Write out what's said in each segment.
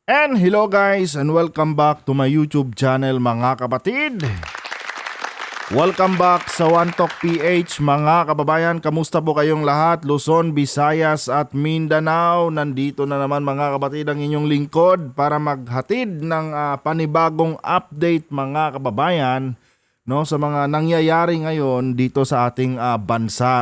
And hello guys and welcome back to my YouTube channel mga kapatid. Welcome back sa One Talk PH mga kababayan. Kamusta po kayong lahat? Luzon, Visayas at Mindanao. Nandito na naman mga kapatid ang inyong lingkod para maghatid ng panibagong update mga kababayan, no, sa mga nangyayari ngayon dito sa ating bansa.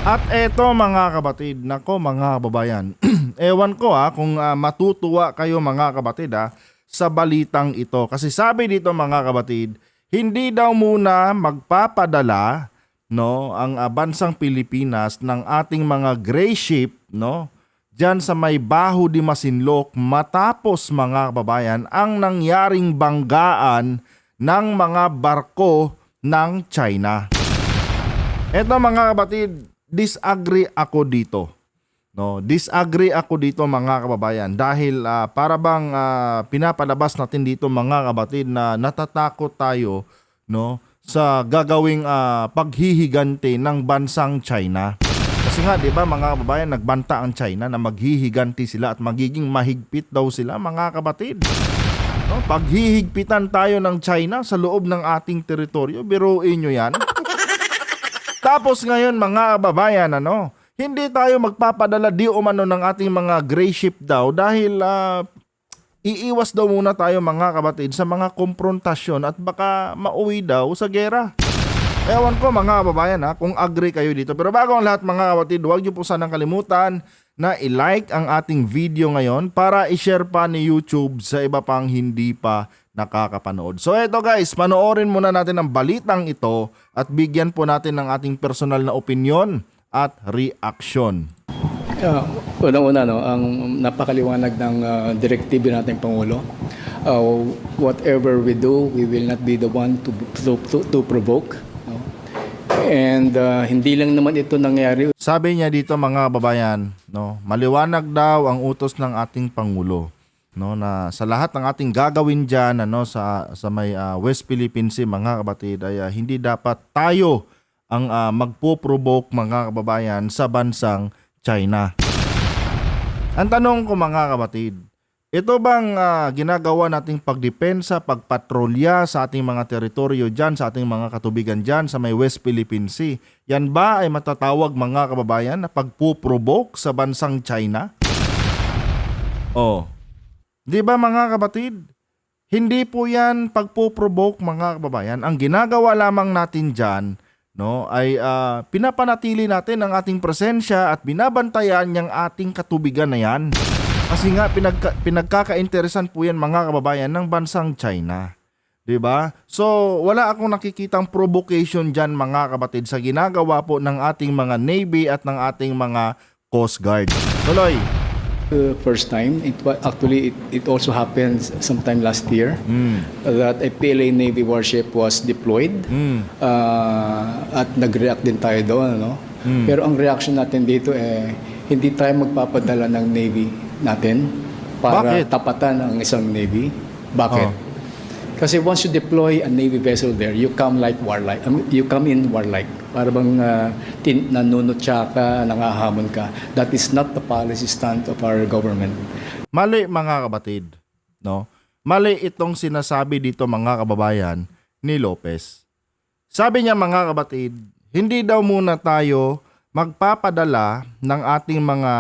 At eto mga kapatid, nako mga kababayan, ewan ko kung matutuwa kayo mga kapatid sa balitang ito. Kasi sabi dito mga kapatid, hindi daw muna magpapadala, no, ang bansang Pilipinas ng ating mga gray ship, no, diyan sa may Baho de Masinloc matapos mga kababayan ang nangyaring banggaan ng mga barko ng China. Eto mga kapatid, disagree ako dito. No, disagree ako dito mga kababayan dahil para bang pinapalabas natin dito mga kapatid na natatakot tayo, no, sa gagawing paghihiganti ng bansang China. Kasi nga 'di ba mga kababayan, nagbanta ang China na maghihiganti sila at magiging mahigpit daw sila mga kapatid. No, paghihigpitan tayo ng China sa loob ng ating teritoryo, biruin nyo 'yan. Tapos ngayon mga kababayan, hindi tayo magpapadala di umano ng ating mga gray ship daw dahil iiwas daw muna tayo mga kapatid sa mga komprontasyon at baka mauwi daw sa gera. Ewan ko mga kababayan kung agree kayo dito. Pero bago ang lahat mga kapatid, huwag niyo po sanang kalimutan na i-like ang ating video ngayon para i-share pa ni YouTube sa iba pang hindi pa nakakapanood. So eto guys, panoorin muna natin ang balitang ito at bigyan po natin ng ating personal na opinion at reaction. Unang-una, ang napakaliwanag ng direktibo nating Pangulo. Whatever we do, we will not be the one to provoke. No? And hindi lang naman ito nangyari. Sabi niya dito mga babayan, no, maliwanag daw ang utos ng ating Pangulo. No, na sa lahat ng ating gagawin diyan sa may West Philippine Sea mga kapatid ay hindi dapat tayo ang magpo-provoke mga kababayan sa bansang China. Ang tanong ko mga kapatid, ito bang ginagawa nating pagdepensa, pagpatrolya sa ating mga teritoryo diyan, sa ating mga katubigan diyan sa may West Philippine Sea, yan ba ay matatawag mga kababayan na pagpo-provoke sa bansang China? Di ba mga kapatid? Hindi po yan pagpo-provoke mga kababayan. Ang ginagawa lamang natin dyan, no, ay pinapanatili natin ang ating presensya at binabantayan yung ating katubigan na yan. Kasi nga pinagkakainteresan po yan mga kababayan ng bansang China. Di ba? So wala akong nakikitang provocation dyan mga kapatid sa ginagawa po ng ating mga Navy at ng ating mga Coast Guard. Tuloy. First time, it also happened sometime last year that a PLA Navy warship was deployed at nag-react din tayo doon. Pero ang reaction natin dito hindi tayo magpapadala ng Navy natin para tapatan ang isang Navy. Bakit? Kasi once you deploy a Navy vessel there, you come like warlike. You come in warlike. Para bang nanunutya ka, nangahamon ka. That is not the policy stand of our government. Mali mga kapatid, no? Mali itong sinasabi dito mga kababayan ni Lopez. Sabi niya mga kapatid, hindi daw muna tayo magpapadala ng ating mga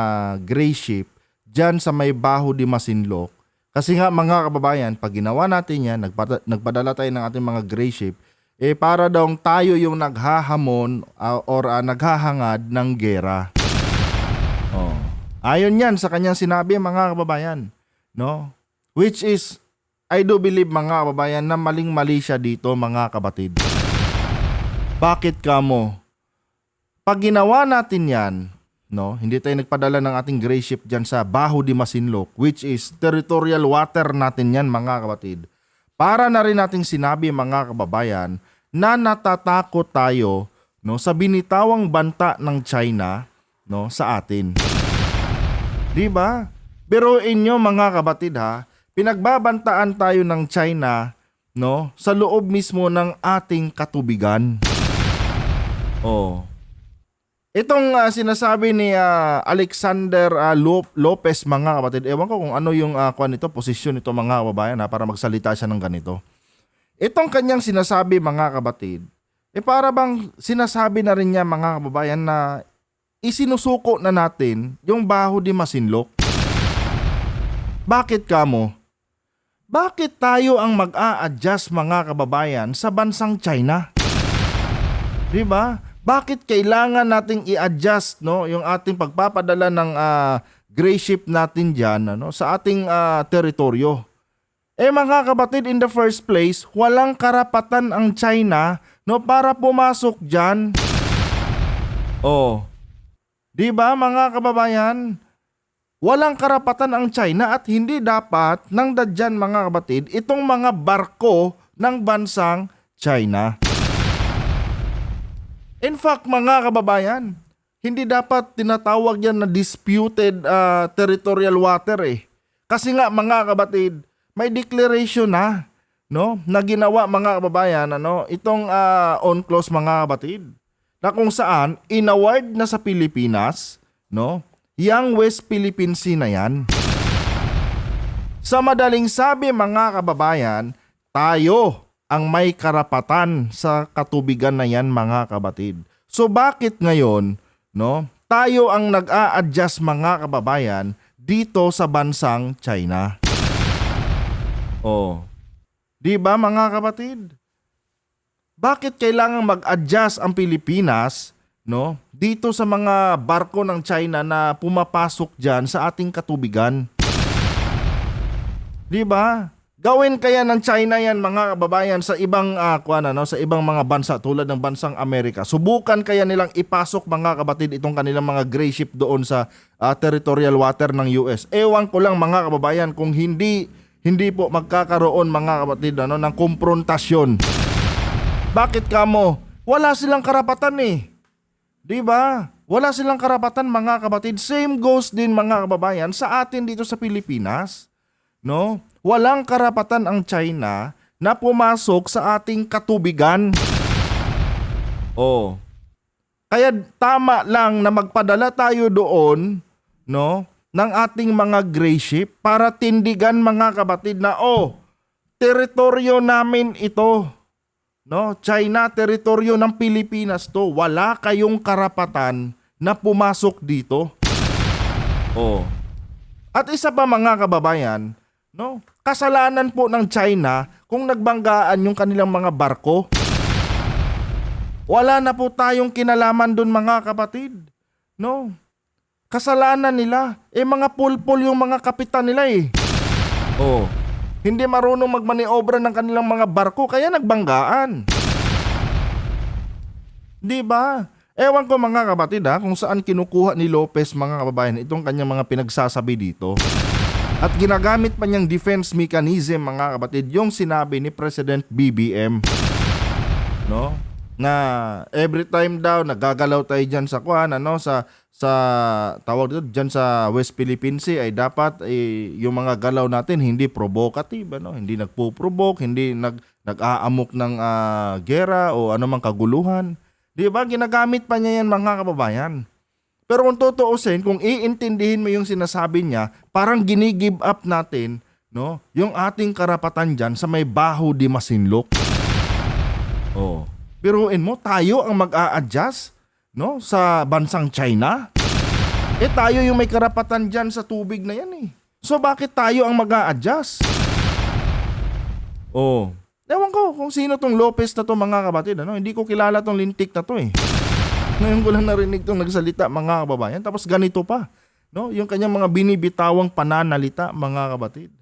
gray ship diyan sa may Baho de Masinloc. Kasi nga mga kababayan, pag ginawa natin yan, nagpadala tayo ng ating mga gray ship, para daw tayo yung naghahamon or naghahangad ng gera. Ayon yan sa kanyang sinabi mga kababayan. No? Which is, I do believe mga kababayan na maling-mali siya dito mga kapatid. Bakit kamo? Pag ginawa natin yan, no, hindi tayo nagpadala ng ating gray ship dyan sa Baho de Masinloc, which is territorial water natin yan mga kapatid. Para na rin nating sinabi mga kababayan na natatakot tayo, no, sa binitawang banta ng China, no, sa atin. Di ba? Pero inyo mga kapatid pinagbabantaan tayo ng China, no, sa loob mismo ng ating katubigan. Itong sinasabi ni Alexander Lopez, mga kapatid, ewan ko kung ano yung posisyon nito, mga kababayan, para magsalita siya ng ganito. Itong kanyang sinasabi, mga kapatid, para bang sinasabi na rin niya, mga kababayan, na isinusuko na natin yung baho di masinlok. Bakit kamo? Bakit tayo ang mag-a-adjust, mga kababayan, sa bansang China? Diba? Bakit kailangan nating i-adjust, no, yung ating pagpapadala ng gray ship natin diyan, ano, sa ating teritoryo? Mga kapatid, in the first place, walang karapatan ang China, no, para pumasok diyan. Oh. 'Di ba, mga kababayan? Walang karapatan ang China at hindi dapat nang dadyan, mga kapatid, itong mga barko ng bansang China. In fact, mga kababayan, hindi dapat tinatawag yan na disputed territorial water Kasi nga, mga kapatid, may declaration na, no, na ginawa, mga kababayan, ano, itong UNCLOS, mga kapatid, na kung saan inaward na sa Pilipinas, no, yang West Philippine Sea na yan. Sa madaling sabi, mga kababayan, tayo ang may karapatan sa katubigan na yan, mga kapatid. So bakit ngayon, no, tayo ang nag-a-adjust, mga kababayan, dito sa bansang China? Oh. 'Di ba, mga kapatid? Bakit kailangang mag-adjust ang Pilipinas, no, dito sa mga barko ng China na pumapasok diyan sa ating katubigan? 'Di ba? Gawin kaya ng China yan, mga kababayan, sa ibang sa ibang mga bansa tulad ng bansang Amerika. Subukan kaya nilang ipasok, mga kapatid, itong kanilang mga gray ship doon sa territorial water ng US. Ewan ko lang, mga kababayan, kung hindi po magkakaroon, mga kapatid, ano, ng komprontasyon. Bakit kamo? Wala silang karapatan 'Di ba? Wala silang karapatan, mga kapatid. Same goes din, mga kababayan, sa atin dito sa Pilipinas. No? Walang karapatan ang China na pumasok sa ating katubigan. Oh. Kaya tama lang na magpadala tayo doon, no, ng ating mga gray ship para tindigan, mga kapatid, na teritoryo namin ito. No, China, teritoryo ng Pilipinas to. Wala kayong karapatan na pumasok dito. Oh. At isa pa, mga kababayan, no, kasalanan po ng China kung nagbanggaan yung kanilang mga barko. Wala na po tayong kinalaman doon, mga kapatid. No. Kasalanan nila. Mga pulpul yung mga kapitan nila Oh. Hindi marunong magmaniobra ng kanilang mga barko kaya nagbanggaan. 'Di ba? Ewan ko, mga kapatid, kung saan kinukuha ni Lopez, mga kababayan, itong kanyang mga pinagsasabi dito. At ginagamit pa niyang defense mechanism, mga kapatid, yung sinabi ni President BBM. No? Na every time daw nagagalaw tayo diyan sa sa tawag dito diyan sa West Philippine Sea, ay dapat yung mga galaw natin hindi provocative, hindi nagpo-provoke, hindi nag-aamok ng gera o anumang kaguluhan. 'Di ba? Ginagamit pa niya yan, mga kababayan. Pero kung tutuusin, kung iintindihin mo yung sinasabi niya, parang gini-give up natin, no, yung ating karapatan diyan sa may baho di masinlok. Oh. Biruin mo, tayo ang mag-a-adjust, no, sa bansang China? Tayo yung may karapatan dyan sa tubig na yan So bakit tayo ang mag-a-adjust? Oh. Ewan ko kung sino tong Lopez na to, mga kapatid. Hindi ko kilala tong lintik na to Ngayon ko lang narinig tong nagsalita, mga kababayan. Tapos ganito pa, no, yung kanyang mga binibitawang pananalita, mga kapatid.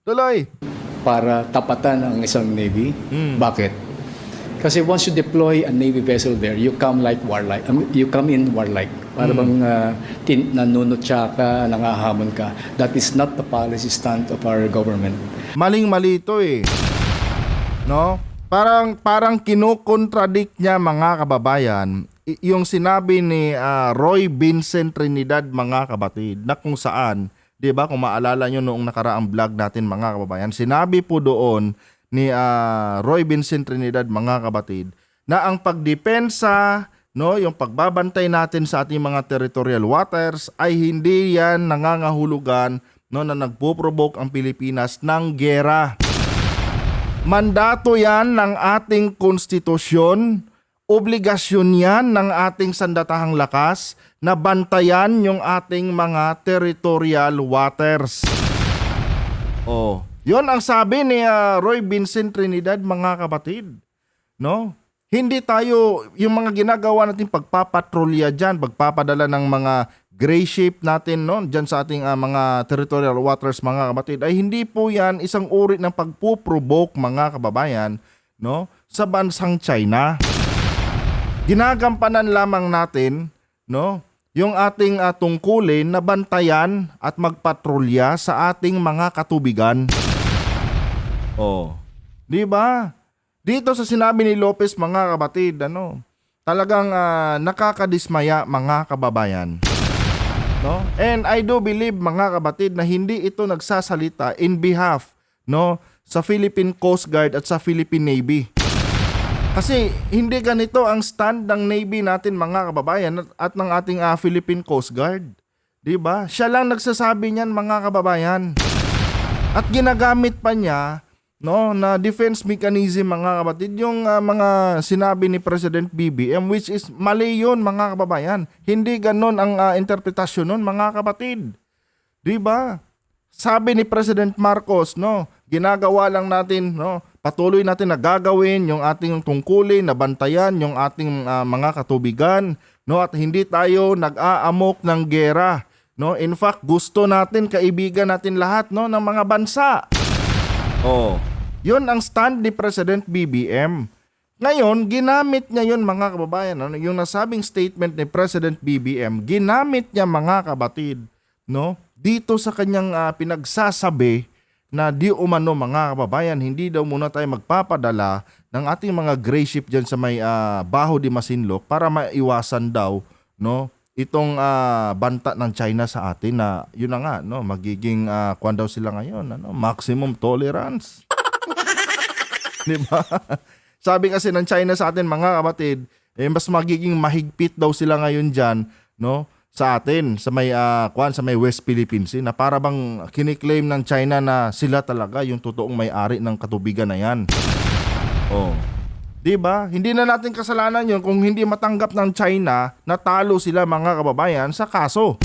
Tuloy. Para tapatan ang isang Navy. Bakit? Kasi once you deploy a Navy vessel there, you come like warlike. You come in warlike. Para bang nanunutya ka, nangahamon ka. That is not the policy stand of our government. Maling-mali ito No? Parang kinokontradict niya, mga kababayan, yung sinabi ni Roy Vincent Trinidad, mga kapatid, na kung saan, 'di ba, kung maalala nyo noong nakaraang vlog natin, mga kababayan, sinabi po doon ni Roy Vincent Trinidad, mga kapatid, na ang pagdepensa no, yung pagbabantay natin sa ating mga territorial waters ay hindi yan nangangahulugan, no, na nagpo-provoke ang Pilipinas ng giyera. Mandato yan ng ating konstitusyon, obligasyon yan ng ating sandatahang lakas na bantayan yung ating mga territorial waters. Oh, yun ang sabi ni Roy Vincent Trinidad, mga kapatid. No? Hindi tayo, yung mga ginagawa natin pagpapatrolya dyan, pagpapadala ng mga gray ship natin, no, dyan sa ating mga territorial waters, mga kapatid, ay hindi po yan isang uri ng pagpuprovoke, mga kababayan, no, sa bansang China. Ginagampanan lamang natin, no, yung ating tungkulin na bantayan at magpatrolya sa ating mga katubigan. Oh, di ba? Dito sa sinabi ni Lopez, mga kapatid, talagang nakakadismaya, mga kababayan. No? And I do believe, mga kapatid, na hindi ito nagsasalita in behalf, no, sa Philippine Coast Guard at sa Philippine Navy. Kasi hindi ganito ang stand ng Navy natin, mga kababayan, at ng ating Philippine Coast Guard. 'Di ba? Siya lang nagsasabi niyan, mga kababayan. At ginagamit pa niya, no, na defense mechanism, mga kapatid, yung mga sinabi ni President BBM, which is mali yun, mga kababayan. Hindi ganon ang interpretasyon nun, mga kapatid. 'Di ba? Sabi ni President Marcos, no, ginagawa lang natin, no, patuloy natin na gagawin yung ating tungkulin, na bantayan yung ating mga katubigan, no, at hindi tayo nag-aamok ng giyera, no. In fact, gusto natin, kaibigan natin lahat, no, ng mga bansa. Oh, yun ang stand ni President BBM. Ngayon, ginamit niya yun, mga kababayan, no, yung nasabing statement ni President BBM, ginamit niya, mga kabatid, no, dito sa kanyang pinagsasabi na di umano, mga kababayan, hindi daw muna tayo magpapadala ng ating mga gray ship dyan sa may Baho de Masinloc para maiwasan daw, no, itong banta ng China sa atin na yun na nga, no, magiging kwan daw sila ngayon, maximum tolerance. Di ba? Sabi kasi ng China sa atin, mga kapatid, mas magiging mahigpit daw sila ngayon dyan, no, sa atin, sa may sa may West Philippine Sea, na para bang kiniklaim ng China na sila talaga yung totoong may-ari ng katubigan na yan. Oh. 'Di ba? Hindi na natin kasalanan 'yon kung hindi matanggap ng China na talo sila, mga kababayan, sa kaso.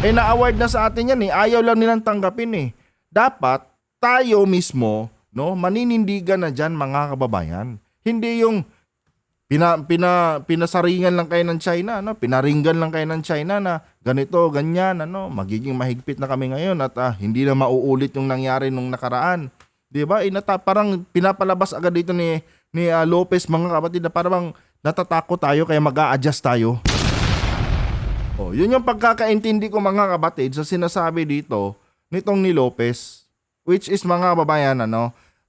Na-award na sa atin 'yan eh. Ayaw lang nilang tanggapin eh. Dapat tayo mismo, no, maninindigan na diyan, mga kababayan. Hindi yung pinasaringan lang kayo ng China, no? Pinaringgan lang kayo ng China na ganito, ganyan, magiging mahigpit na kami ngayon at hindi na mauulit yung nangyari nung nakaraan. 'Di ba? Parang pinapalabas agad dito ni Lopez, mga kapatid, na parang natatakot tayo kaya mag-a-adjust tayo. Oh, yun yung pagkakaintindi ko, mga kapatid, sa sinasabi dito nitong ni Lopez, which is, mga kababayan,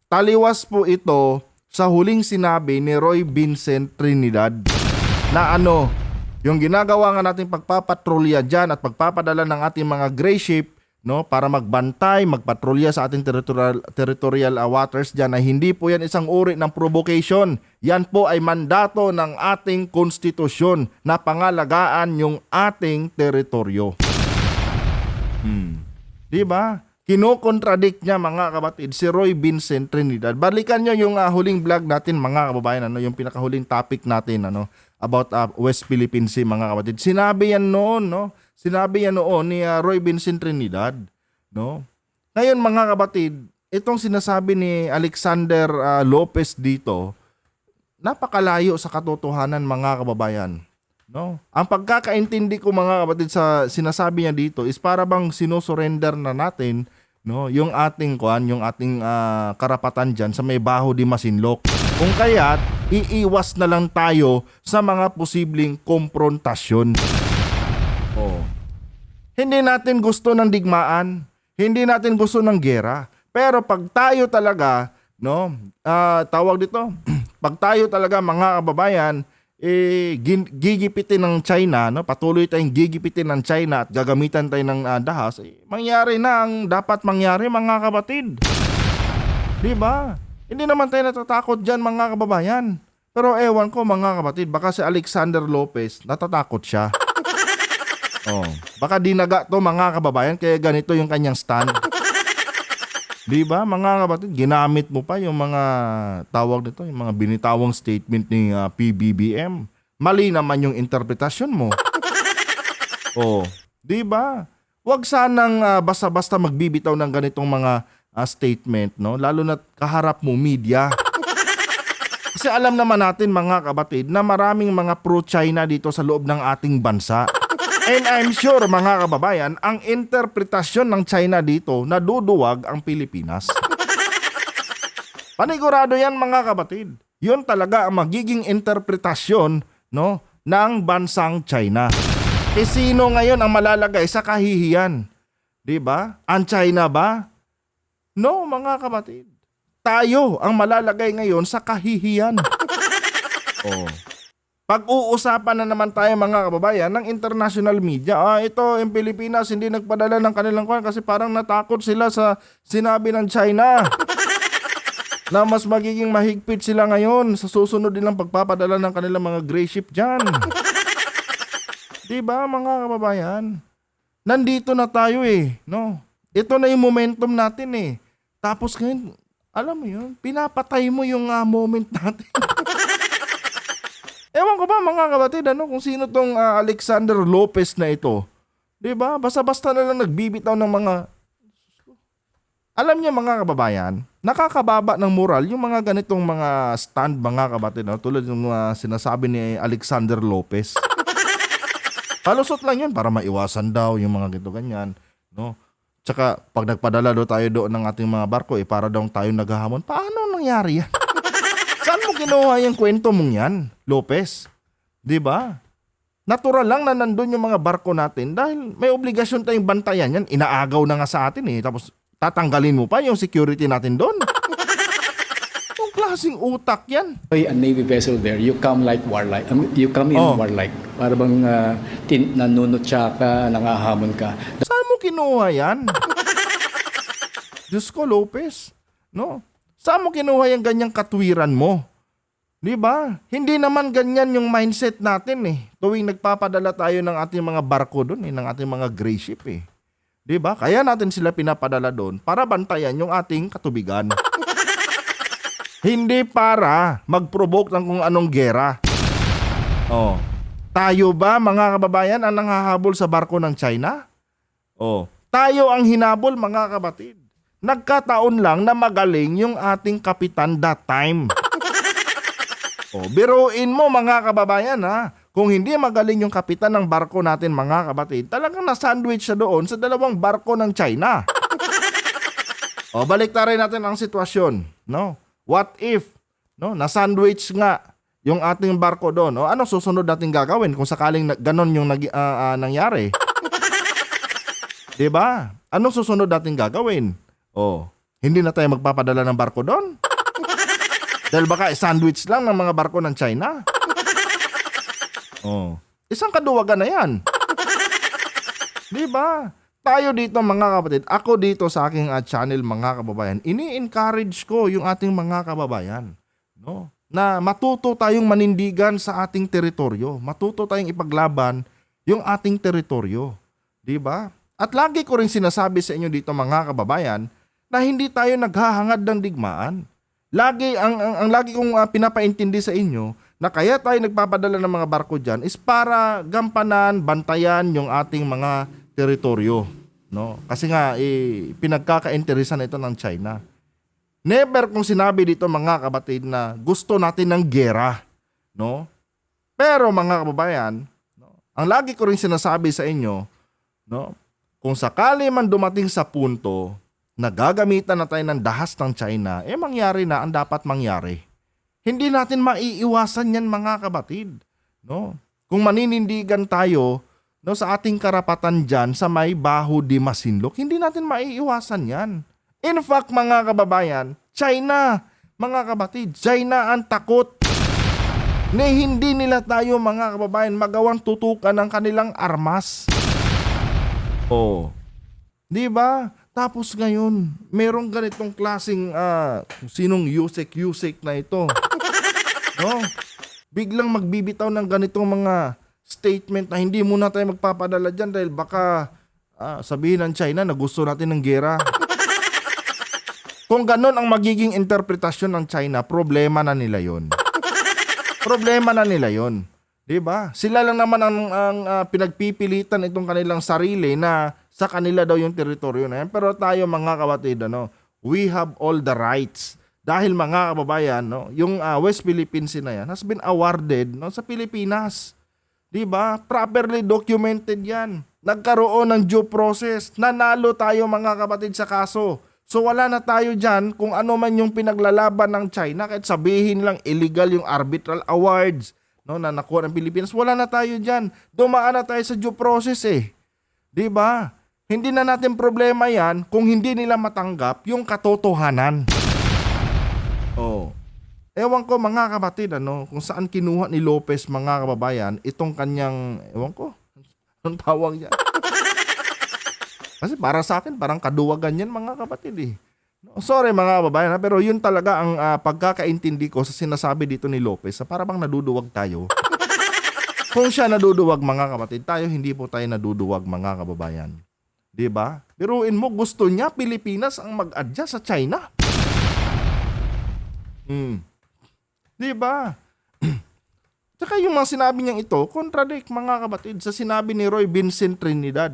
taliwas po ito sa huling sinabi ni Roy Vincent Trinidad na yung ginagawa nga nating pagpapatrolya dyan at pagpapadala ng ating mga gray ship, no, para magbantay, magpatrolya sa ating territorial waters dyan, ay hindi po yan isang uri ng provocation. Yan po ay mandato ng ating konstitusyon na pangalagaan yung ating teritoryo. Di ba? Kinokontradict niya, mga kapatid, si Roy Vincent Trinidad. Balikan nyo yung huling vlog natin, mga kababayan, yung pinakahuling topic natin, about West Philippine Sea, mga kapatid. Sinabi yan noon, no? Sinabi yan noon ni Roy Vincent Trinidad, no? Ngayon, mga kapatid, itong sinasabi ni Alexander Lopez dito, napakalayo sa katotohanan, mga kababayan, no? Ang pagkakaintindi ko, mga kapatid, sa sinasabi niya dito is para bang sinusurrender na natin, no, yung ating karapatan diyan sa may Baho de Masinloc. Kung kaya't iiwas na lang tayo sa mga posibleng komprontasyon. Oh. Hindi natin gusto ng digmaan, hindi natin gusto ng giyera. Pero pag tayo talaga, no, tawag dito, pag tayo talaga, mga kababayan, gigipitin ng China, no, patuloy tayong gigipitin ng China at gagamitan tayo ng dahas, mangyari na ang dapat mangyari, mga kapatid. 'Di ba? Hindi naman tayo natatakot diyan, mga kababayan. Pero ewan ko mga kapatid, baka si Alexander Lopez, natatakot siya. Oh, baka dinaga to mga kababayan, kaya ganito yung kanyang stand. Di ba mga kapatid, ginamit mo pa yung mga tawag nito, yung mga binitawang statement ni PBBM. Mali naman yung interpretasyon mo. Oh, di ba? Huwag sanang basta-basta magbibitaw ng ganitong mga statement, no? Lalo na kaharap mo media. Kasi alam naman natin mga kapatid na maraming mga pro-China dito sa loob ng ating bansa. And I'm sure mga kababayan, ang interpretasyon ng China dito naduduwag ang Pilipinas. Panigurado yan mga kapatid. Yun talaga ang magiging interpretasyon, no, ng bansang China. E sino ngayon ang malalagay sa kahihiyan? 'Di ba? Ang China ba? No mga kapatid. Tayo ang malalagay ngayon sa kahihiyan. Oh. Pag-uusapan na naman tayo mga kababayan ng international media. Ito yung Pilipinas hindi nagpadala ng kanilang kwan kasi parang natakot sila sa sinabi ng China. Na mas magiging mahigpit sila ngayon sa susunod nilang pagpapadala ng kanilang mga gray ship dyan. Diba mga kababayan? Nandito na tayo no? Ito na yung momentum natin Tapos ngayon, alam mo yun, pinapatay mo yung moment natin. Ewan ko ba mga kapatid, kung sino tong Alexander Lopez na ito. Diba? Basta-basta na lang nagbibitaw ng mga... Alam niyo mga kababayan, nakakababa ng moral yung mga ganitong mga stand mga kapatid. Tulad ng sinasabi ni Alexander Lopez. Palusot lang yun para maiwasan daw yung mga ganito ganyan. No? Tsaka pag nagpadala daw tayo doon ng ating mga barko, para daw tayo naghahamon. Paano nangyari yan? Saan mo kinuha yung kwento mong yan, Lopez? Diba? Natural lang na nandun yung mga barko natin dahil may obligasyon tayong bantayan yan. Inaagaw na nga sa atin Tapos tatanggalin mo pa yung security natin doon. Yung klaseng utak yan. A Navy vessel there, you come like warlike. You come in warlike. Para bang nanunutya ka, nangahamon ka. Saan mo kinuha yan? Diyos ko, Lopez. No? Saan mo kinuha yung ganyang katwiran mo? Di ba? Hindi naman ganyan yung mindset natin tuwing nagpapadala tayo ng ating mga barko doon ng ating mga gray ship Di ba? Kaya natin sila pinapadala doon para bantayan yung ating katubigan. Hindi para mag-provoke ng kung anong gera. Tayo ba mga kababayan ang nanghahabol sa barko ng China? Tayo ang hinabol mga kapatid. Nagkataon lang na magaling yung ating kapitan that time. Biruin mo mga kababayan kung hindi magaling yung kapitan ng barko natin mga kapatid, talagang na-sandwich siya doon sa dalawang barko ng China. Balik rin natin ang sitwasyon. No? What if na-sandwich nga yung ating barko doon? Ano susunod natin gagawin kung sakaling ganon yung nangyari? Diba? Anong susunod natin gagawin? Hindi na tayo magpapadala ng barko doon? Dahil baka sandwich lang ng mga barko ng China? Isang kaduwagan na yan. Diba? Tayo dito mga kapatid, ako dito sa aking channel mga kababayan, ini-encourage ko yung ating mga kababayan. No? Na matuto tayong manindigan sa ating teritoryo. Matuto tayong ipaglaban yung ating teritoryo. Diba? At lagi ko rin sinasabi sa inyo dito mga kababayan, na hindi tayo naghahangad ng digmaan. Ang lagi kong pinapaintindi sa inyo na kaya tayo nagpapadala ng mga barko dyan is para gampanan, bantayan yung ating mga teritoryo. No? Kasi nga, pinagkaka-interesan ito ng China. Never kong sinabi dito mga kapatid na gusto natin ng gera. No? Pero mga kababayan, ang lagi ko rin sinasabi sa inyo, kung sakali man dumating sa punto na gagamitan na tayo ng dahas ng China, mangyari na ang dapat mangyari. Hindi natin maiiwasan yan mga kapatid. No? Kung maninindigan tayo sa ating karapatan dyan sa may Baho de Masinloc, hindi natin maiiwasan yan. In fact mga kababayan, China, mga kapatid, China ang takot na hindi nila tayo mga kababayan magawang tutukan ng kanilang armas. Di ba? Tapos ngayon, merong ganitong klaseng sinong Yusek na ito. No? Biglang magbibitaw ng ganitong mga statement na hindi muna tayo magpapadala dyan dahil baka sabihin ng China na gusto natin ng gera. Kung ganun ang magiging interpretasyon ng China, problema na nila yon. Problema na nila yon. Diba? Sila lang naman ang pinagpipilitan itong kanilang sarili na sa kanila daw yung teritoryo na yan. Pero tayo mga kapatid, we have all the rights. Dahil mga kababayan, yung West Philippine Sea na yan has been awarded sa Pilipinas. Diba? Properly documented yan. Nagkaroon ng due process. Nanalo tayo mga kapatid sa kaso. So wala na tayo dyan kung ano man yung pinaglalaban ng China kahit sabihin lang illegal yung arbitral awards na nakuha ng Pilipinas. Wala na tayo dyan. Dumaan na tayo sa due process eh. Diba? Hindi na natin problema yan kung hindi nila matanggap yung katotohanan. Oh. Ewan ko mga kapatid, kung saan kinuha ni Lopez mga kababayan itong kanyang, ewan ko, anong tawag niya? Kasi para sa akin, parang kaduwagan yan mga kapatid eh. No, sorry mga kababayan, pero yun talaga ang pagkakaintindi ko sa sinasabi dito ni Lopez. Para bang naduduwag tayo. Kung siya naduduwag mga kapatid, tayo hindi po tayo naduduwag mga kababayan. Diba? Biruin mo, gusto niya Pilipinas ang mag-adjust sa China. Diba? Tsaka yung mga sinabi niyang ito, contradict mga kapatid sa sinabi ni Roy Vincent Trinidad.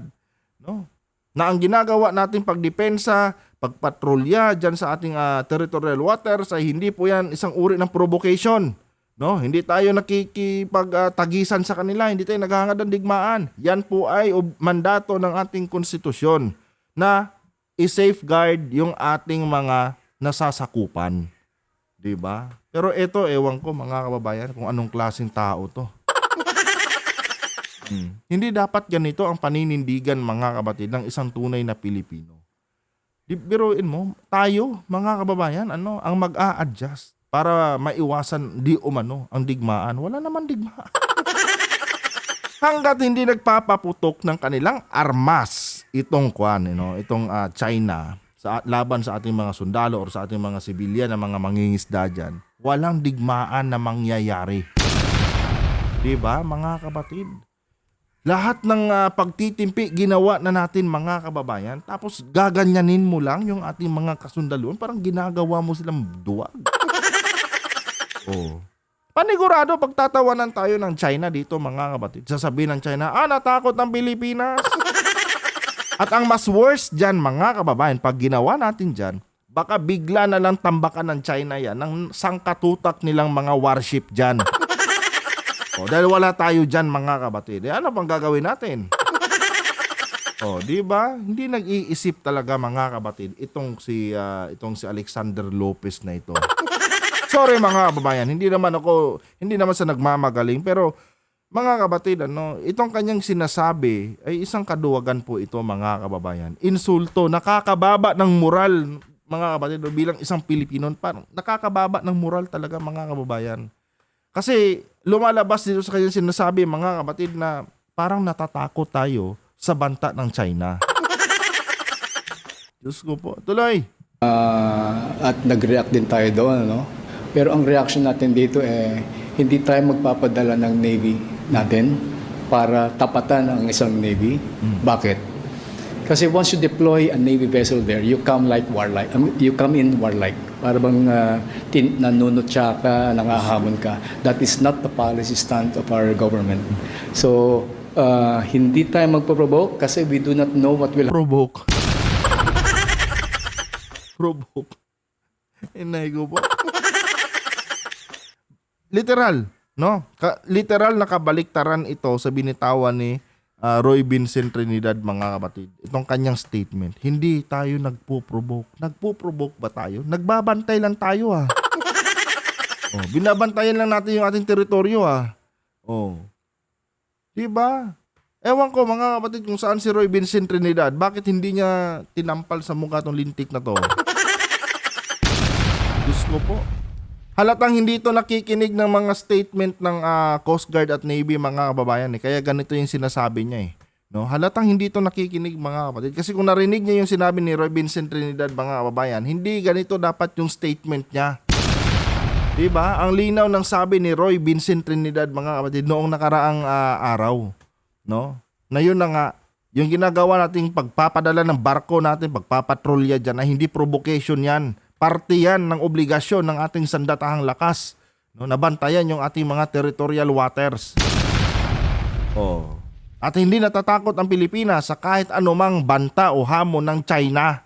No? Na ang ginagawa nating pagdepensa, pagpatrolya dyan sa ating territorial waters ay hindi po yan isang uri ng provocation. No? Hindi tayo nakikipagtagisan sa kanila, hindi tayo naghahangad ng digmaan. Yan po ay mandato ng ating konstitusyon na i-safeguard yung ating mga nasasakupan. Diba? Pero ito, ewan ko mga kababayan kung anong klaseng tao to. Hindi dapat ganito ang paninindigan mga kapatid ng isang tunay na Pilipino. Biruin mo, tayo mga kababayan, ang mag-a-adjust para maiwasan di umano ang digmaan. Wala naman digmaan. Hanggat hindi nagpapaputok ng kanilang armas itong China laban sa ating mga sundalo o sa ating mga sibilyan na mga mangingisda dyan, walang digmaan na mangyayari. Diba mga kapatid? Lahat ng pagtitimpi ginawa na natin mga kababayan, tapos gaganyanin mo lang yung ating mga kasundaluan, parang ginagawa mo silang duwag. Oh. Panigurado pagtatawanan tayo ng China dito mga kapatid. Sasabihin ng China, natakot ang Pilipinas. At ang mas worst dyan mga kababayan, pag ginawa natin dyan, baka bigla na lang tambakan ng China yan ng sangkatutak nilang mga warship dyan. Dahil wala tayo dyan mga kapatid. Ano bang gagawin natin? Di ba? Hindi nag-iisip talaga mga kapatid itong si Alexander Lopez na ito. Sorry mga kababayan, hindi naman sa nagmamagaling, pero mga kapatid, itong kanyang sinasabi ay isang kaduwagan po ito mga kababayan. Insulto, nakakababa ng moral mga kapatid bilang isang Pilipino. Parang nakakababa ng moral talaga mga kababayan. Kasi lumalabas dito sa kanyang sinasabi mga kapatid na parang natatakot tayo sa banta ng China. Diyos ko po. Tuloy. At nag-react din tayo doon, Pero ang reaction natin dito hindi tayo magpapadala ng Navy natin para tapatan ang isang Navy. Bakit? Kasi once you deploy a Navy vessel there, you come in warlike. Para bang nanunutya ka, nangahamon ka. That is not the policy stand of our government. So, hindi tayo magpo-provoke kasi we do not know what will Provoke. Inay ko po. Literal, literal na kabaliktaran ito sa binitawan ni Roy Vincent Trinidad mga kapatid. Itong kanyang statement, hindi tayo nagpo-provoke. Nagpo-provoke ba tayo? Nagbabantay lang tayo binabantayan lang natin yung ating teritoryo Diba? Ewan ko mga kapatid kung saan si Roy Vincent Trinidad. Bakit hindi niya tinampal sa mukha tong lintik na to? Diyos ko po. Halatang hindi ito nakikinig ng mga statement ng Coast Guard at Navy mga kababayan Kaya ganito yung sinasabi niya Halatang hindi ito nakikinig mga kapatid. Kasi kung narinig niya yung sinabi ni Roy Vincent Trinidad mga kababayan, hindi ganito dapat yung statement niya. Diba? Ang linaw ng sabi ni Roy Vincent Trinidad, mga kapatid, noong nakaraang araw, no? Na yun na nga, yung ginagawa nating pagpapadala ng barko natin, pagpapatrolya dyan, ay hindi provocation yan. Parte yan ng obligasyon ng ating sandatahang lakas, no? Nabantayan yung ating mga territorial waters. Oh. At hindi natatakot ang Pilipinas sa kahit anumang banta o hamon ng China.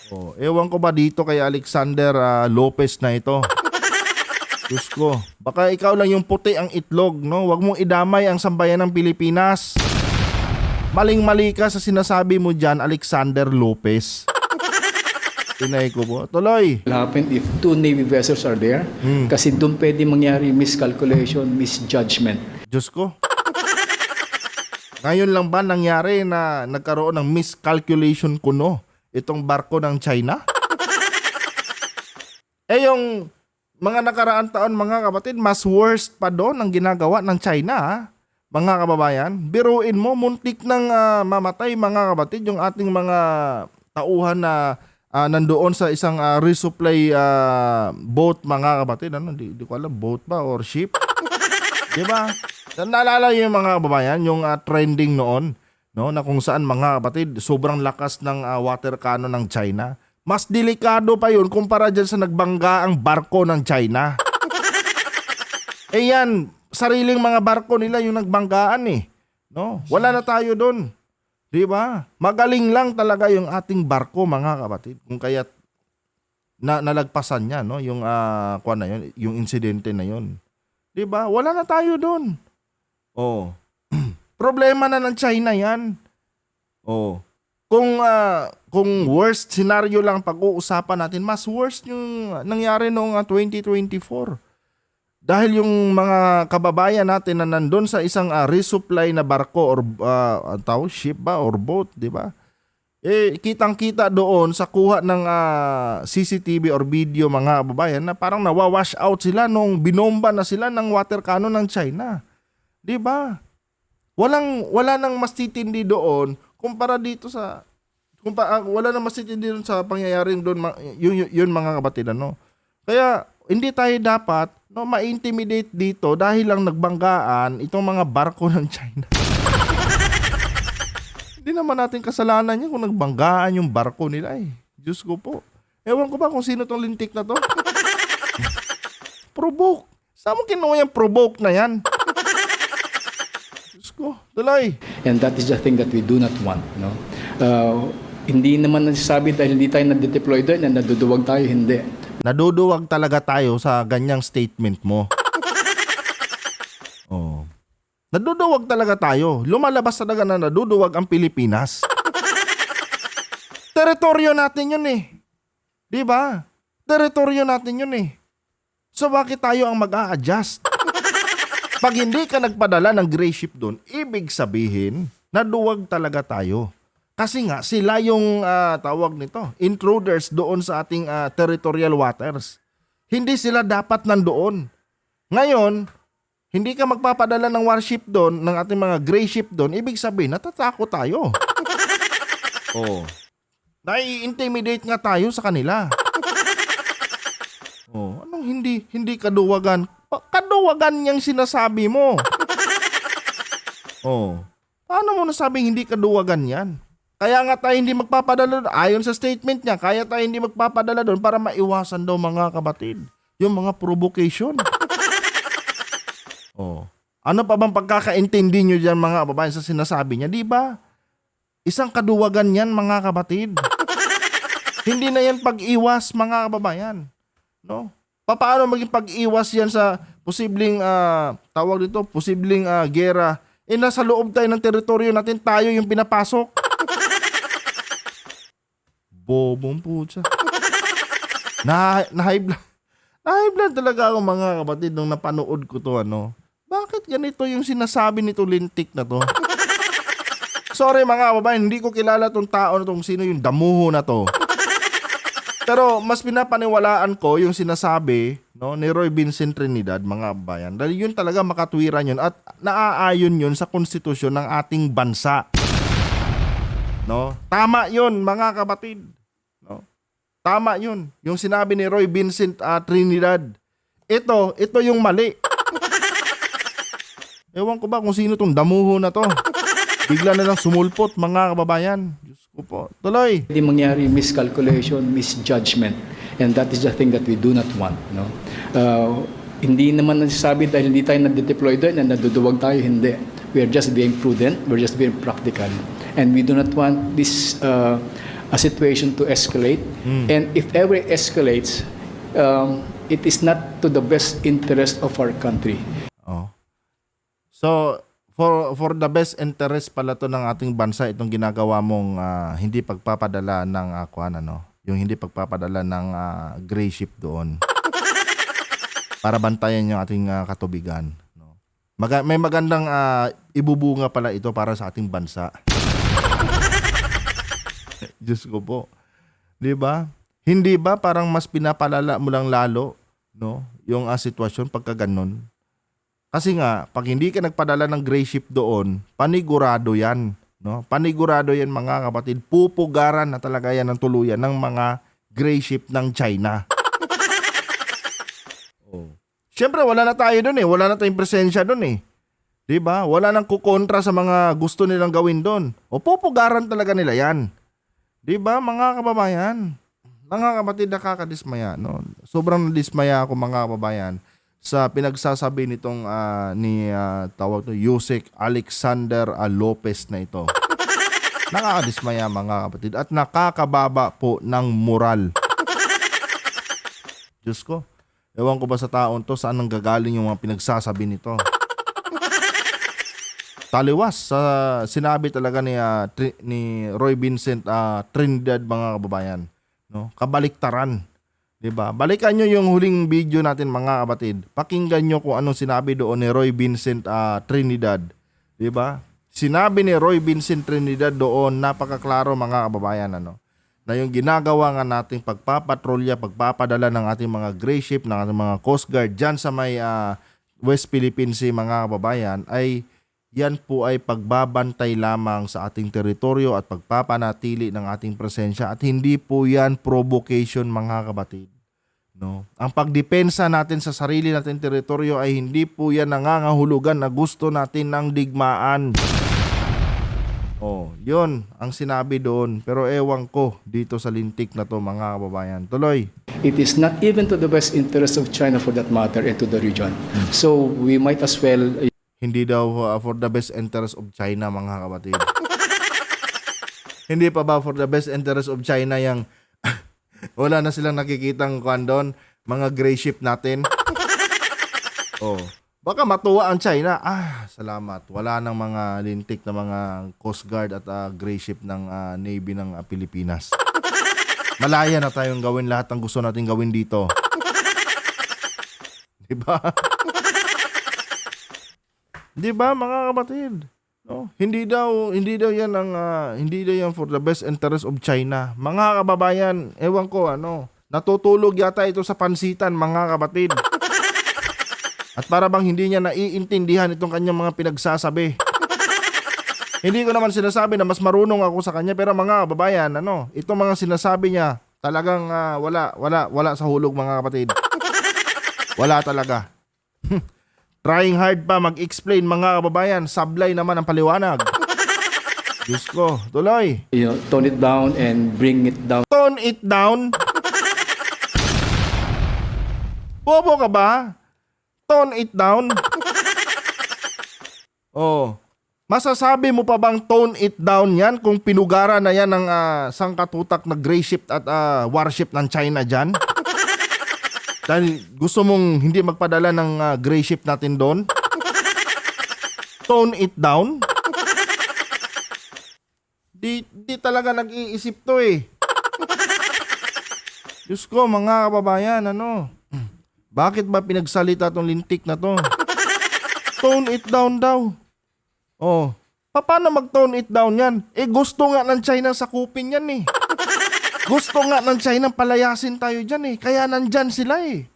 Oh, ewan ko ba dito kay Alexander Lopez na ito. Diyos ko, baka ikaw lang yung puti ang itlog, no? Huwag mong idamay ang sambayan ng Pilipinas. Maling-mali ka sa sinasabi mo dyan, Alexander Lopez. Tinay ko po. Tuloy. Will happen if two Navy vessels are there. Kasi doon pwede mangyari miscalculation, misjudgment. Diyos ko. Ngayon lang ba nangyari na nagkaroon ng miscalculation kuno itong barko ng China? Yung mga nakaraan taon, mga kapatid, mas worst pa doon ang ginagawa ng China, ha? Mga kababayan. Biruin mo, muntik ng mamatay, mga kapatid, yung ating mga tauhan na nandoon sa isang resupply boat, mga kapatid. Ano, di ko alam, boat ba or ship? Diba? Naalala yung mga kababayan, yung trending noon, no, na kung saan, mga kapatid, sobrang lakas ng water cannon ng China. Mas delikado pa yun kumpara dyan sa nagbangga ang barko ng China. Yan, sariling mga barko nila yung nagbanggaan eh. No? Wala na tayo doon. Di ba? Magaling lang talaga yung ating barko, mga kapatid. Kung kaya nalagpasan niya, no, yung kuwan na yun, yung insidente na yun. Di ba? Wala na tayo doon. Oh. Problema na ng China yan. Oh. Kung worst scenario lang pag-uusapan natin, mas worst yung nangyari noong 2024. Dahil yung mga kababayan natin na nandun sa isang resupply na barko or ship ba or boat, di ba? Kitang-kita doon sa kuha ng CCTV or video, mga kababayan, na parang nawawash out sila nung binomba na sila ng water cannon ng China. Di ba? Wala nang mas titindi doon kumpara dito sa wala nang mas titindi doon sa pangyayaring doon, yun mga kapatid, ano. Kaya hindi tayo dapat ma-intimidate dito dahil lang nagbanggaan itong mga barko ng China. Hindi naman natin kasalanan yan kung nagbanggaan yung barko nila eh. Diyos ko po. Ewan ko ba kung sino tong lintik na to? Provoke. Saan mo kinuha yung provoke na yan? Ko, tuloy. And that is the thing that we do not want, no? Hindi naman nasasabi dahil hindi tayo na-deploy doon na naduduwag tayo, hindi. Naduduwag talaga tayo sa ganyang statement mo. Oh. Naduduwag talaga tayo. Lumalabas talaga na naduduwag ang Pilipinas. Teritoryo natin yun eh. Di ba? Teritoryo natin yun eh. So bakit tayo ang mag-a-adjust? Pag hindi ka nagpadala ng gray ship doon, ibig sabihin, naduwag talaga tayo. Kasi nga, sila yung tawag nito, intruders doon sa ating territorial waters. Hindi sila dapat nandoon. Ngayon, hindi ka magpapadala ng warship doon, ng ating mga gray ship doon, ibig sabihin, natatakot tayo. Oh. Nai-intimidate nga tayo sa kanila. Oh, anong hindi kaduwagan? Kaduwagan niyang sinasabi mo. Oh. Paano mo nasabing hindi kaduwagan yan? Kaya nga tayo hindi magpapadala doon. Ayon sa statement niya, kaya tayo hindi magpapadala doon para maiwasan daw, mga kapatid, yung mga provocation. Oh. Ano pa bang pagkakaintindi nyo dyan, mga kababayan, sa sinasabi niya? Di ba? Isang kaduwagan yan, mga kapatid. Hindi na yan pag-iwas, mga kababayan. No? Paano maging pag-iwas yan sa posibleng tawag dito, posibleng gera? Nasa loob tayo ng teritoryo natin, tayo yung pinapasok. Bobong putsa. Na-high blood talaga ako, mga kapatid, nung napanood ko to, ano. Bakit ganito yung sinasabi nito lintik na to? Sorry, mga kababayan, hindi ko kilala tong tao na tong sino yung damuho na to. Pero mas pinapaniwalaan ko yung sinasabi, no, ni Roy Vincent Trinidad, mga kababayan. Dahil yun talaga makatwiran yun at naaayon yun sa konstitusyon ng ating bansa. No? Tama yun, mga kapatid. No? Tama yun. Yung sinabi ni Roy Vincent Trinidad. Ito yung mali. Ewan ko ba kung sino tong damuho na to. Bigla na lang sumulpot, mga kababayan. Diyos ko po. Tuloy. Hindi mangyari miscalculation, misjudgment. And that is the thing that we do not want. No? Hindi naman nasasabi dahil hindi tayo na-deploy doon and naduduwag tayo, hindi. We are just being prudent, we're just being practical. And we do not want this a situation to escalate. And if ever it escalates, it is not to the best interest of our country. Oh. So, for the best interest pala to ng ating bansa, itong ginagawa mong hindi pagpapadala ng yung hindi pagpapadala ng gray ship doon. Para bantayan yung ating katubigan. No? May magandang ibubunga pala ito para sa ating bansa. Diyos ko po. 'Di ba? Hindi ba parang mas pinapalala mo lang lalo, no, yung sitwasyon pagka ganun? Kasi nga, pag hindi ka nagpadala ng gray ship doon, panigurado 'yan, no? Panigurado 'yan, mga kapatid. Pupugaran na talaga 'yan ng tuluyan ng mga gray ship ng China. Oh. Siyempre wala na tayo doon eh. Wala na tayong presensya doon eh. 'Di ba? Wala nang kukontra sa mga gusto nilang gawin doon. O pupugaran talaga nila 'yan. 'Di ba, mga kababayan? Mga kapatid, nakakadismaya, no? Sobrang nadismaya ako, mga kababayan, sa pinagsasabi nitong tawag to Yusek Alexander Lopez na ito. Nakakadismaya, mga kapatid, at nakakababa po ng moral. Diyos ko, ewan ko ba sa taon to saan nanggagaling yung mga pinagsasabi nito. Taliwas sa sinabi talaga ni Roy Vincent Trinidad, mga kababayan, no? Kabaliktaran, 'di ba? Balikan niyo yung huling video natin, mga kapatid. Pakinggan niyo kung anong sinabi doon ni Roy Vincent Trinidad, 'di ba? Sinabi ni Roy Vincent Trinidad doon, napakaklaro, mga kababayan, na yung ginagawa nga nating pagpapatrolya, pagpapadala ng ating mga gray ship, ng ating mga Coast Guard diyan sa may West Philippine Sea, mga kababayan, ay yan po ay pagbabantay lamang sa ating teritoryo at pagpapanatili ng ating presensya, at hindi po yan provocation, mga kapatid. No? Ang pagdepensa natin sa sarili nating teritoryo ay hindi po yan nangangahulugan na gusto natin ng digmaan. Oh, yun ang sinabi doon. Pero ewan ko dito sa lintik na to, mga kababayan. Tuloy. It is not even to the best interest of China for that matter and to the region. So we might as well... Hindi daw for the best interest of China, mga kapatid. Hindi pa ba for the best interest of China yung wala na silang nakikitang doon, mga gray ship natin? Oh, baka matuwa ang China. Salamat. Wala nang mga lintik na mga Coast Guard at gray ship ng Navy ng Pilipinas. Malaya na tayong gawin lahat ng gusto natin gawin dito. Diba? Di ba, mga kapatid? No? Hindi daw yan for the best interest of China. Mga kababayan, ewan ko natutulog yata ito sa pansitan, mga kapatid. At para bang hindi niya naiintindihan itong kanyang mga pinagsasabi. Hindi ko naman sinasabi na mas marunong ako sa kanya, pero mga kababayan, itong mga sinasabi niya, talagang wala sa hulog, mga kapatid. Wala talaga. Trying hard pa mag-explain, mga kababayan. Sablay naman ang paliwanag. Diyos ko, tuloy. Tone it down and bring it down. Tone it down? Bobo ka ba? Tone it down? Oh, masasabi mo pa bang tone it down yan kung pinugara na yan ng sangkatutak na gray ship at warship ng China dyan? Dahil gusto mong hindi magpadala ng gray ship natin doon? Tone it down? Di talaga nag-iisip to eh. Diyos ko, mga kababayan, bakit ba pinagsalita tong lintik na to? Tone it down daw. Oh, paano mag-tone it down yan? Gusto nga ng China sakupin yan eh. Gusto nga ng China palayasin tayo dyan eh. Kaya nandyan sila eh.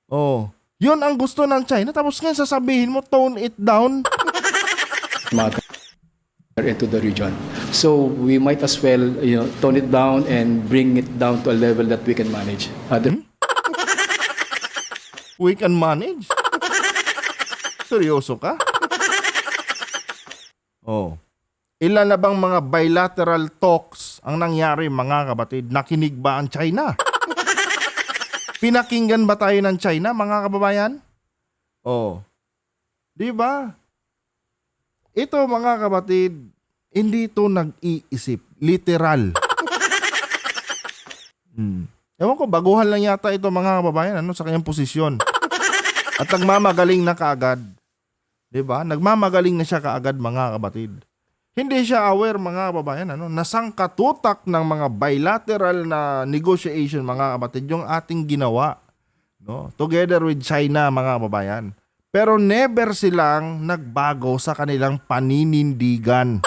Oh, yun ang gusto ng China. Tapos ngayon sasabihin mo, tone it down. into the region. So we might as well, tone it down and bring it down to a level that we can manage. We can manage? Seryoso ka? Oh. Ilan na bang mga bilateral talks ang nangyari, mga kapatid? Nakinig ba ang China? Pinakinggan ba tayo ng China, mga kababayan? Oh. Di ba? Ito, mga kapatid, hindi ito nag-iisip. Literal. Ewan ko, baguhan lang yata ito, mga kababayan, sa kanyang posisyon. At nagmamagaling na kaagad. Diba? Nagmamagaling na siya kaagad, mga kapatid. Hindi siya aware, mga kababayan, na sangkatutak ng mga bilateral na negotiation, mga kapatid, yung ating ginawa. No? Together with China, mga kababayan. Pero never silang nagbago sa kanilang paninindigan.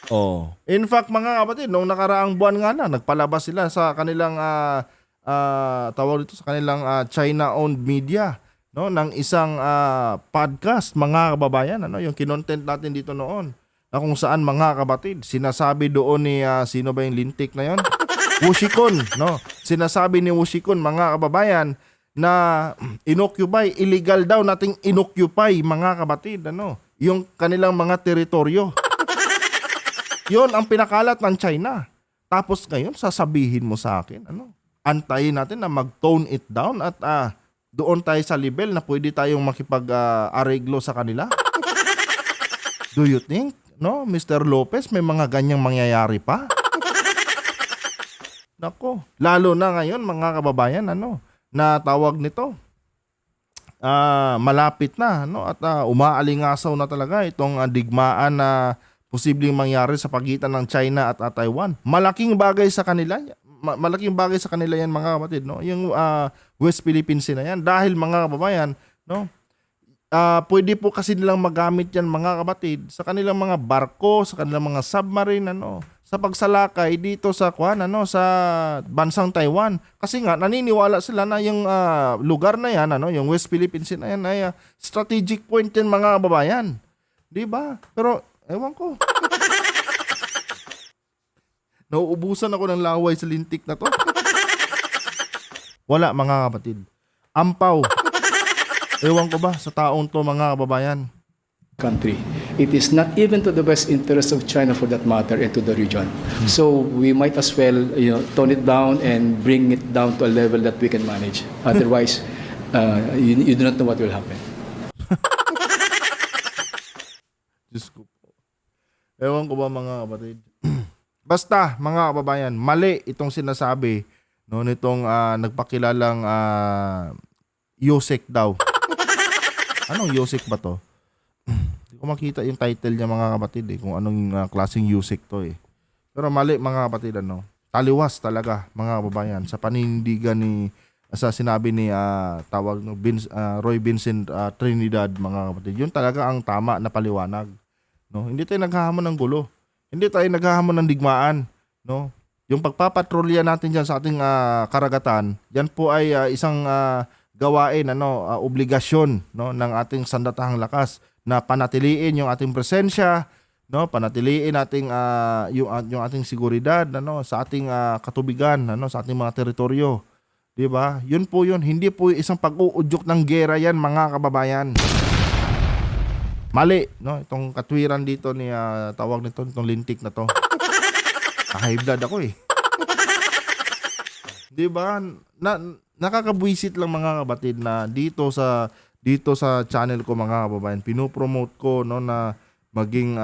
Oh. In fact, mga kapatid, nung nakaraang buwan nga na, nagpalabas sila sa kanilang tawag dito, sa kanilang China-owned media, no, ng isang podcast, mga kababayan, yung kinontent natin dito noon, na kung saan, mga kapatid, sinasabi doon ni sino ba yung lintik na yon? Wushikon, no? Sinasabi ni Wushikon, mga kababayan, na inoccupy, illegal daw nating inoccupy, mga kapatid, yung kanilang mga teritoryo. Yon ang pinakalat ng China. Tapos ngayon, sasabihin mo sa akin, antayin natin na mag-tone it down at doon tayo sa level na pwede tayong makipag-areglo sa kanila? Do you think, Mr. Lopez, may mga ganyang mangyayari pa? Nako, lalo na ngayon, mga kababayan, na tawag nito, malapit na, at umaalingasaw na talaga itong digmaan na posibleng mangyari sa pagitan ng China at Taiwan. Malaking bagay sa kanila yan, mga kapatid, yung West Philippines Sea na yan, dahil, mga kababayan, pwede po kasi nilang magamit yan, mga kapatid, sa kanilang mga barko, sa kanilang mga submarine, sa pagsalakay dito sa sa bansang Taiwan. Kasi nga naniniwala sila na yung lugar na yan, yung West Philippines Sea na yan, ay strategic point yan, mga kababayan. 'Di ba? Pero ewan ko. Nauubusan ako ng laway sa lintik na to. Wala, mga kapatid. Ampaw. Ewan ko ba sa taong to, mga kababayan. Country. It is not even to the best interest of China, for that matter, into the region. So we might as well, tone it down and bring it down to a level that we can manage. Otherwise, you do not know what will happen. Diyos ko po. Ewan ko ba, mga kapatid. Basta, mga kababayan, mali itong sinasabi nitong nagpakilalang Yosek daw. Anong Yosek ba to? Hindi ko makita yung title niya, mga kapatid, kung anong klaseng Yosek to Pero mali, mga kapatid, taliwas talaga, mga kababayan, sa panindigan sa sinabi ni Roy Vincent Trinidad, mga kapatid. Yun talaga ang tama na paliwanag. Hindi tayo naghahamon ng gulo. Hindi tayo naghahamon ng digmaan, Yung pagpapatrolya natin diyan sa ating karagatan, yan po ay isang gawain, obligasyon, ng ating sandatahang lakas na panatiliin yung ating presensya, panatiliin nating yung ating seguridad, sa ating katubigan, sa ating mga teritoryo. 'Di ba? Yun po yun, hindi po isang pag-uudyok ng gera yan, mga kababayan. Mali, itong katwiran dito ni tawag nito, itong lintik na to. High blood ako 'Di ba? Nakakabwisit lang, mga kapatid, na dito sa channel ko, mga kababayan, pinopromote ko na maging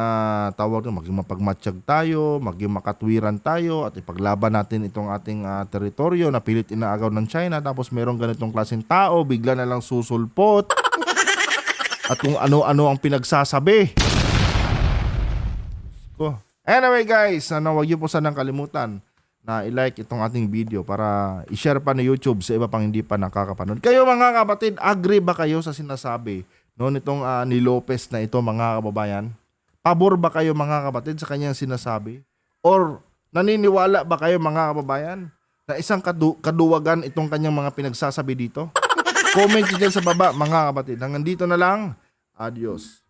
maging mapagmatsyag tayo, maging makatwiran tayo, at ipaglaban natin itong ating teritoryo na pilit inaagaw ng China. Tapos merong ganitong klaseng tao, bigla na lang susulpot. At kung ano-ano ang pinagsasabi. Anyway, guys, wag niyo po sanang kalimutan na i-like itong ating video para i-share pa na YouTube sa iba pang hindi pa nakakapanood. Kayo, mga kapatid, agree ba kayo sa sinasabi nitong ni Lopez na ito, mga kababayan? Pabor ba kayo, mga kapatid, sa kanyang sinasabi? Or naniniwala ba kayo, mga kababayan, na isang kaduwagan itong kanyang mga pinagsasabi dito? Comment dyan sa baba, mga kapatid. Hanggang dito na lang. Adios.